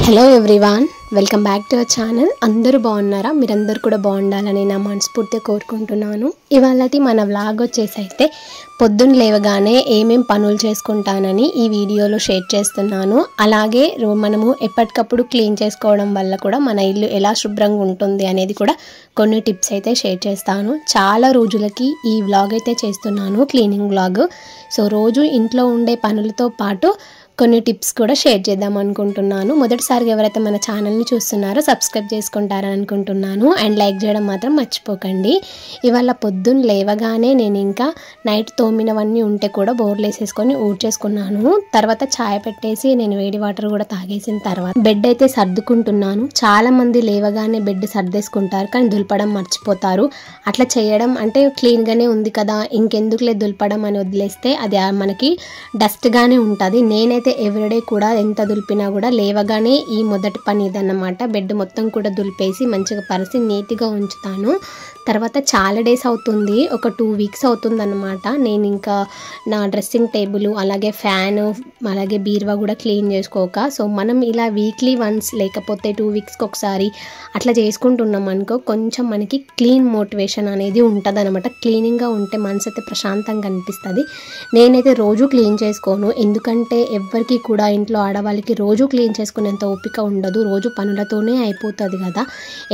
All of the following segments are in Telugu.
Hello everyone, welcome back to our channel. అందరూ బాగున్నారా? మీరందరూ కూడా బాగుండాలని నా మనస్ఫూర్తిగా కోరుకుంటున్నాను. ఇవాళటి మన వ్లాగ్ వచ్చేసి అయితే పొద్దున్న లేవగానే ఏమేం పనులు చేసుకుంటానని ఈ వీడియోలో షేర్ చేస్తున్నాను. అలాగే మనము ఎప్పటికప్పుడు క్లీన్ చేసుకోవడం వల్ల కూడా మన ఇల్లు ఎలా శుభ్రంగా ఉంటుంది అనేది కూడా కొన్ని టిప్స్ అయితే షేర్ చేస్తాను. చాలా రోజులకి ఈ వ్లాగ్ అయితే చేస్తున్నాను, క్లీనింగ్ వ్లాగ్. సో రోజు ఇంట్లో ఉండే పనులతో పాటు కొన్ని టిప్స్ కూడా షేర్ చేద్దాం అనుకుంటున్నాను. మొదటిసారిగా ఎవరైతే మన ఛానల్ని చూస్తున్నారో సబ్స్క్రైబ్ చేసుకుంటారని అనుకుంటున్నాను. అండ్ లైక్ చేయడం మాత్రం మర్చిపోకండి. ఇవాళ పొద్దున్న లేవగానే నేను ఇంకా నైట్ తోమినవన్నీ ఉంటే కూడా బోర్లు వేసేసుకొని ఊడ్చేసుకున్నాను. తర్వాత ఛాయ్ పెట్టేసి నేను వేడి వాటర్ కూడా తాగేసిన తర్వాత బెడ్ అయితే సర్దుకుంటున్నాను. చాలా మంది లేవగానే బెడ్ సర్దేసుకుంటారు, కానీ దులపడం మర్చిపోతారు. అట్లా చేయడం అంటే క్లీన్గానే ఉంది కదా, ఇంకెందుకులే దులపడం అని వదిలేస్తే అది మనకి డస్ట్గానే ఉంటుంది. నేనైతే ఎవ్రీడే కూడా ఎంత దులిపినా కూడా లేవగానే ఈ మొదటి పని ఇదన్నమాట. బెడ్ మొత్తం కూడా దులిపేసి మంచిగా పరిచి నీట్గా ఉంచుతాను. తర్వాత చాలా డేస్ అవుతుంది, ఒక 2 వీక్స్ అవుతుంది అన్నమాట. నేను ఇంకా నా డ్రెస్సింగ్ టేబుల్ అలాగే ఫ్యాన్ అలాగే బీరువా కూడా క్లీన్ చేసుకోక. సో మనం ఇలా వీక్లీ వన్స్ లేకపోతే 2 వీక్స్కి ఒకసారి అట్లా చేసుకుంటున్నాం అనుకో, కొంచెం మనకి క్లీన్ మోటివేషన్ అనేది ఉంటుంది అనమాట. క్లీనింగ్గా ఉంటే మనసు అయితే ప్రశాంతంగా అనిపిస్తుంది. నేనైతే రోజు క్లీన్ చేసుకోను, ఎందుకంటే ఎవరికి కూడా ఇంట్లో ఆడవాళ్ళకి రోజు క్లీన్ చేసుకునేంత ఓపిక ఉండదు. రోజు పనులతోనే అయిపోతుంది కదా.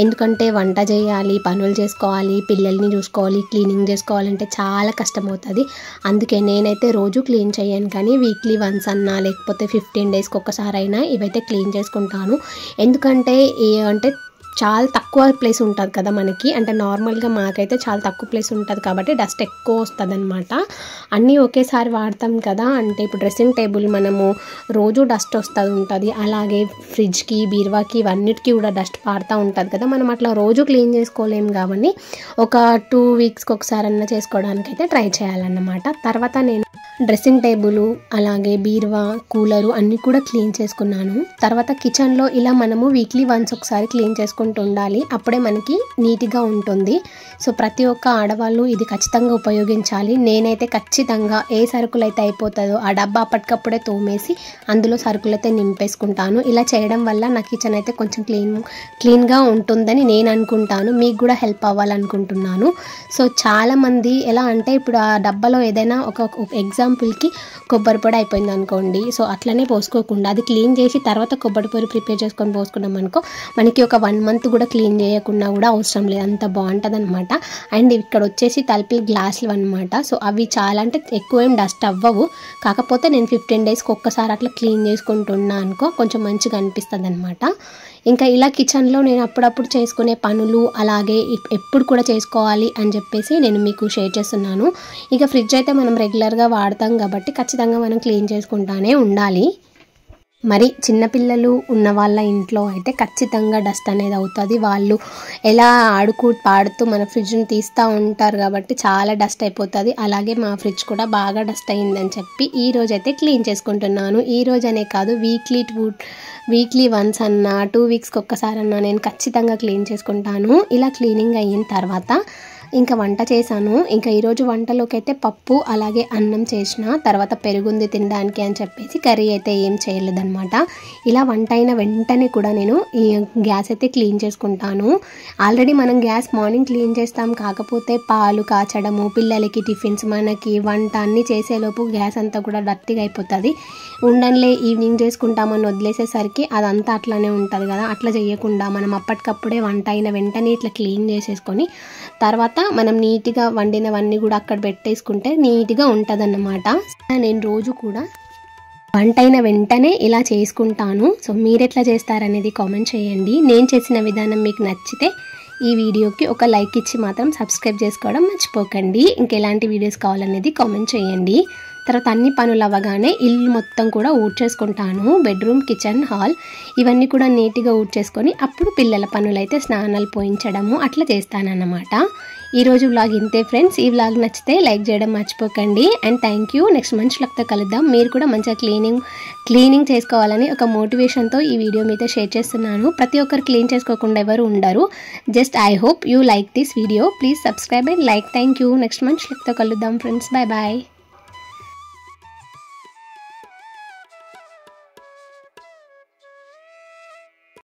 ఎందుకంటే వంట చేయాలి, పనులు చేసుకోవాలి, పిల్లల్ని చూసుకోవాలి, క్లీనింగ్ చేసుకోవాలంటే చాలా కష్టమవుతుంది. అందుకే నేనైతే రోజు క్లీన్ చేయను, కానీ వీక్లీ వన్స్ అన్నా లేకపోతే 15 డేస్కి ఒక్కసారి అయినా ఇవైతే క్లీన్ చేసుకుంటాను. ఎందుకంటే అంటే చాలా తక్కువ ప్లేస్ ఉంటుంది కదా మనకి, అంటే నార్మల్గా మాకైతే చాలా తక్కువ ప్లేస్ ఉంటుంది కాబట్టి డస్ట్ ఎక్కువ వస్తుంది అనమాట. అన్నీ ఒకేసారి వాడతాం కదా, అంటే ఇప్పుడు డ్రెస్సింగ్ టేబుల్ మనము రోజు డస్ట్ ఉంటుంది, అలాగే ఫ్రిడ్జ్కి బీరువాకి ఇవన్నిటికీ కూడా డస్ట్ పాడుతూ ఉంటుంది కదా. మనం అట్లా రోజు క్లీన్ చేసుకోలేము కాబట్టి ఒక 2 వీక్స్కి ఒకసారి అన్నా చేసుకోవడానికి అయితే ట్రై చేయాలన్నమాట. తర్వాత నేను డ్రెస్సింగ్ టేబుల్ అలాగే బీరువా కూలరు అన్నీ కూడా క్లీన్ చేసుకున్నాను. తర్వాత కిచెన్లో ఇలా మనము వీక్లీ వన్స్ ఒకసారి క్లీన్ చేసుకుంటూ ఉండాలి, అప్పుడే మనకి నీట్గా ఉంటుంది. సో ప్రతి ఒక్క ఆడవాళ్ళు ఇది ఖచ్చితంగా ఉపయోగించాలి. నేనైతే ఖచ్చితంగా ఏ సరుకులు అయితే అయిపోతుందో ఆ డబ్బా అప్పటికప్పుడే తోమేసి అందులో సరుకులు అయితే నింపేసుకుంటాను. ఇలా చేయడం వల్ల నా కిచెన్ అయితే కొంచెం క్లీన్గా ఉంటుందని నేను అనుకుంటాను. మీకు కూడా హెల్ప్ అవ్వాలనుకుంటున్నాను. సో చాలామంది ఎలా అంటే ఇప్పుడు ఆ డబ్బాలో ఏదైనా ఒక ఎగ్జాంపుల్కి కొబ్బరి పొడి అయిపోయింది అనుకోండి, సో అట్లనే పోసుకోకుండా అది క్లీన్ చేసి తర్వాత కొబ్బరి పొడి ప్రిపేర్ చేసుకొని పోసుకున్నాం అనుకో, మనకి ఒక 1 మంత్ కూడా క్లీన్ చేయకుండా కూడా అవసరం లేదు, అంత బాగుంటుంది అనమాట. అండ్ ఇక్కడ వచ్చేసి తలుపులు గ్లాసులు అనమాట. సో అవి చాలా అంటే ఎక్కువ ఏం డస్ట్ అవ్వవు, కాకపోతే నేను 15 డేస్కి ఒక్కసారి అట్లా క్లీన్ చేసుకుంటున్నా అనుకో, కొంచెం మంచిగా అనిపిస్తుంది అనమాట. ఇంకా ఇలా కిచెన్లో నేను అప్పుడప్పుడు చేసుకునే పనులు అలాగే ఎప్పుడు కూడా చేసుకోవాలి అని చెప్పేసి నేను మీకు షేర్ చేస్తున్నాను. ఇక ఫ్రిడ్జ్ అయితే మనం రెగ్యులర్గా వాడతాం కాబట్టి ఖచ్చితంగా మనం క్లీన్ చేసుకుంటానే ఉండాలి. మరి చిన్నపిల్లలు ఉన్న వాళ్ళ ఇంట్లో అయితే ఖచ్చితంగా డస్ట్ అనేది అవుతుంది. వాళ్ళు ఎలా పాడుతూ మన ఫ్రిడ్జ్ని తీస్తూ ఉంటారు కాబట్టి చాలా డస్ట్ అయిపోతుంది. అలాగే మా ఫ్రిడ్జ్ కూడా బాగా డస్ట్ అయిందని చెప్పి ఈరోజు అయితే క్లీన్ చేసుకుంటున్నాను. ఈ రోజు అనే కాదు, వీక్లీ వన్స్ అన్నా 2 వీక్స్కి ఒక్కసారి అన్నా నేను ఖచ్చితంగా క్లీన్ చేసుకుంటాను. ఇలా క్లీనింగ్ అయిన తర్వాత ఇంకా వంట చేశాను. ఇంకా ఈరోజు వంటలోకి అయితే పప్పు అలాగే అన్నం చేసిన, తర్వాత పెరుగుంది తినడానికి అని చెప్పేసి కర్రీ అయితే ఏం చేయలేదన్నమాట. ఇలా వంట అయిన వెంటనే కూడా నేను ఈ గ్యాస్ అయితే క్లీన్ చేసుకుంటాను. ఆల్రెడీ మనం గ్యాస్ మార్నింగ్ క్లీన్ చేస్తాం, కాకపోతే పాలు కాచడము, పిల్లలకి టిఫిన్స్, మనకి వంట అన్నీ చేసేలోపు గ్యాస్ అంతా కూడా డర్టీగా అయిపోతుంది. ఉండన్లే ఈవినింగ్ చేసుకుంటామని వదిలేసేసరికి అదంతా అట్లానే ఉంటుంది కదా. అట్లా చేయకుండా మనం అప్పటికప్పుడే వంట అయిన వెంటనే ఇట్లా క్లీన్ చేసేసుకొని తర్వాత మనం నీట్గా వండినవన్నీ కూడా అక్కడ పెట్టేసుకుంటే నీట్గా ఉంటుంది అన్నమాట. నేను రోజు కూడా వంట అయిన వెంటనే ఇలా చేసుకుంటాను. సో మీరు ఎట్లా చేస్తారనేది కామెంట్ చేయండి. నేను చేసిన విధానం మీకు నచ్చితే ఈ వీడియోకి ఒక లైక్ ఇచ్చి మాత్రం సబ్స్క్రైబ్ చేసుకోవడం మర్చిపోకండి. ఇంకెలాంటి వీడియోస్ కావాలనేది కామెంట్ చేయండి. తర్వాత అన్ని పనులు అవ్వగానే ఇల్లు మొత్తం కూడా ఊడ్చేసుకుంటాను. బెడ్రూమ్, కిచెన్, హాల్ ఇవన్నీ కూడా నీట్గా ఊడ్చేసుకొని అప్పుడు పిల్లల పనులు అయితే స్నానాలు పోయించడము అట్లా చేస్తానన్నమాట. ఈరోజు వ్లాగ్ ఇంతే ఫ్రెండ్స్. ఈ వ్లాగ్ నచ్చితే లైక్ చేయడం మర్చిపోకండి. And thank you. నెక్స్ట్ మంచి వ్లాగ్తో కలుద్దాం. మీరు కూడా మంచిగా క్లీనింగ్ చేసుకోవాలని ఒక మోటివేషన్తో ఈ వీడియో మీతో షేర్ చేస్తున్నాను. ప్రతి ఒక్కరు క్లీన్ చేసుకోకుండా ఎవరు ఉండరు. Just I hope you like this video. Please subscribe and like. Thank you. Next మంచి వ్లాగ్తో కలుద్దాం ఫ్రెండ్స్. Bye bye.